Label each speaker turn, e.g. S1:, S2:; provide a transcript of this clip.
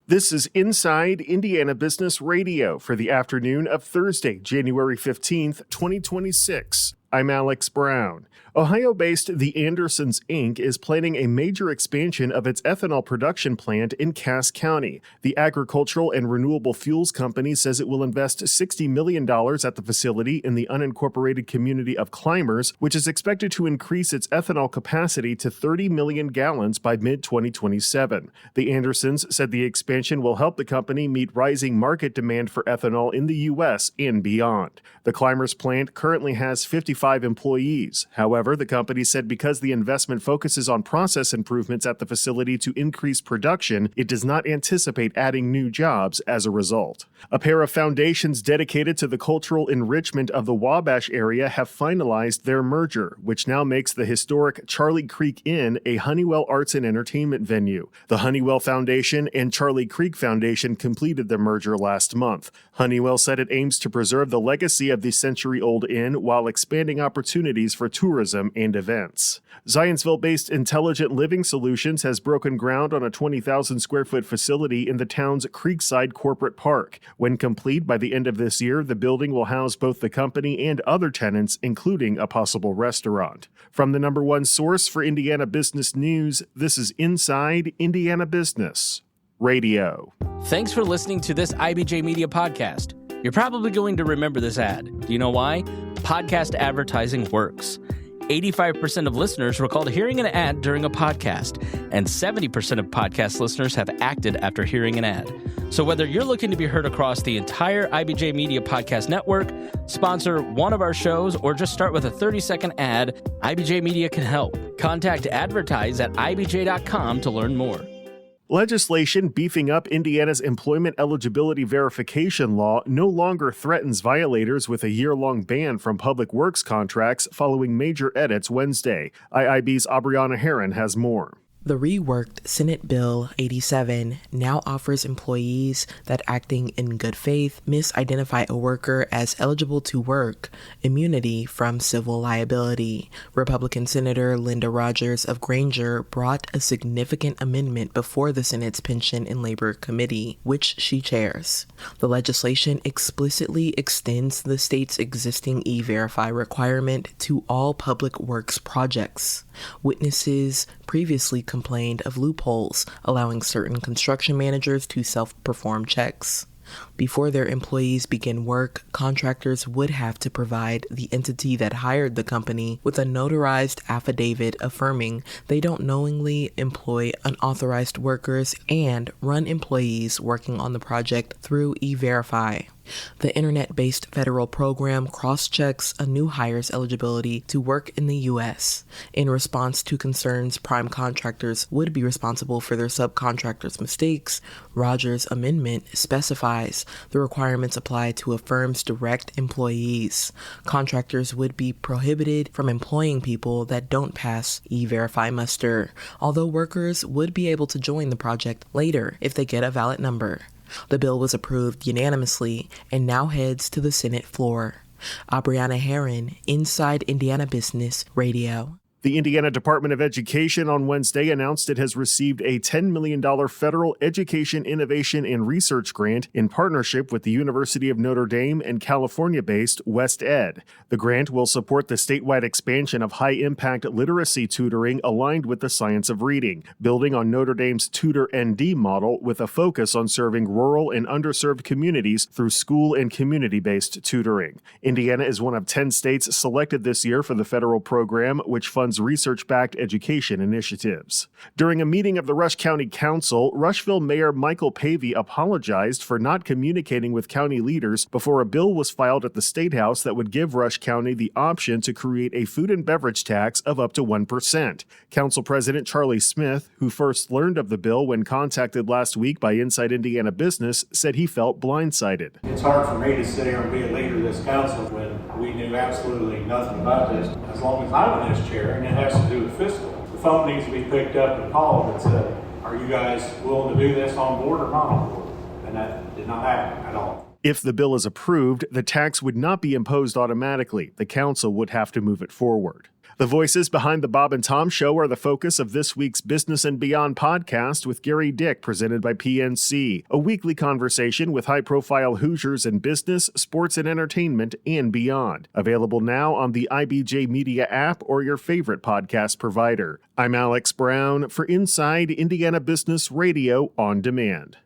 S1: This is Inside Indiana Business Radio for the afternoon of Thursday, January 15th, 2026. I'm Alex Brown. Ohio-based The Andersons, Inc. is planning a major expansion of its ethanol production plant in Cass County. The agricultural and renewable fuels company says it will invest $60 million at the facility in the unincorporated community of Climbers, which is expected to increase its ethanol capacity to 30 million gallons by mid-2027. The Andersons said the expansion will help the company meet rising market demand for ethanol in the U.S. and beyond. The Climbers plant currently has 55 employees. However, the company said because the investment focuses on process improvements at the facility to increase production, it does not anticipate adding new jobs as a result. A pair of foundations dedicated to the cultural enrichment of the Wabash-area have finalized their merger, which now makes the historic Charley Creek Inn a Honeywell Arts and Entertainment venue. The Honeywell Foundation and Charley Creek Foundation completed the merger last month. Honeywell said it aims to preserve the legacy of the century-old inn while expanding opportunities for tourism and events. Zionsville-based Intelligent Living Solutions has broken ground on a 20,000 square foot facility in the town's Creekside Corporate Park. When complete by the end of this year, the building will house both the company and other tenants, including a possible restaurant. From the number one source for Indiana business news, this is Inside Indiana Business Radio.
S2: Thanks for listening to this IBJ Media podcast. You're probably going to remember this ad. Do you know why? Podcast advertising works. 85% of listeners recalled hearing an ad during a podcast, and 70% of podcast listeners have acted after hearing an ad. So whether you're looking to be heard across the entire IBJ Media Podcast Network, sponsor one of our shows, or just start with a 30-second ad, IBJ Media can help. Contact advertise@ibj.com to learn more.
S1: Legislation beefing up Indiana's employment eligibility verification law no longer threatens violators with a year-long ban from public works contracts following major edits Wednesday. IIB's Aubriana Herron has more.
S3: The reworked Senate Bill 87 now offers employees that, acting in good faith, misidentify a worker as eligible to work immunity from civil liability. Republican Senator Linda Rogers of Granger brought a significant amendment before the Senate's Pension and Labor Committee, which she chairs. The legislation explicitly extends the state's existing E-Verify requirement to all public works projects. Witnesses previously complained of loopholes allowing certain construction managers to self-perform checks. Before their employees begin work, contractors would have to provide the entity that hired the company with a notarized affidavit affirming they don't knowingly employ unauthorized workers and run employees working on the project through E-Verify. The internet-based federal program cross-checks a new hire's eligibility to work in the U.S. In response to concerns prime contractors would be responsible for their subcontractors' mistakes, Rogers' amendment specifies the requirements apply to a firm's direct employees. Contractors would be prohibited from employing people that don't pass E-Verify muster, although workers would be able to join the project later if they get a valid number. The bill was approved unanimously and now heads to the Senate floor. Aubriana Herron, Inside Indiana Business Radio.
S1: The Indiana Department of Education on Wednesday announced it has received a $10 million federal Education Innovation and Research grant in partnership with the University of Notre Dame and California-based West Ed. The grant will support the statewide expansion of high-impact literacy tutoring aligned with the science of reading, building on Notre Dame's Tutor ND model with a focus on serving rural and underserved communities through school and community-based tutoring. Indiana is one of 10 states selected this year for the federal program, which funds research-backed education initiatives. During a meeting of the Rush County Council, Rushville Mayor Michael Pavey apologized for not communicating with county leaders before a bill was filed at the Statehouse that would give Rush County the option to create a food and beverage tax of up to 1%. Council President Charley Smith, who first learned of the bill when contacted last week by Inside Indiana Business, said he felt blindsided.
S4: It's hard for me to sit here and be a leader of this council when we knew absolutely nothing about this. As long as I'm in this chair, and it has to do with fiscal. The phone needs to be picked up and called and said, are you guys willing to do this on board or not on board? And that did not happen at all.
S1: If the bill is approved, the tax would not be imposed automatically. The council would have to move it forward. The voices behind the Bob and Tom Show are the focus of this week's Business and Beyond podcast with Gary Dick, presented by PNC, a weekly conversation with high-profile Hoosiers in business, sports, and entertainment, and beyond. Available now on the IBJ Media app or your favorite podcast provider. I'm Alex Brown for Inside Indiana Business Radio On Demand.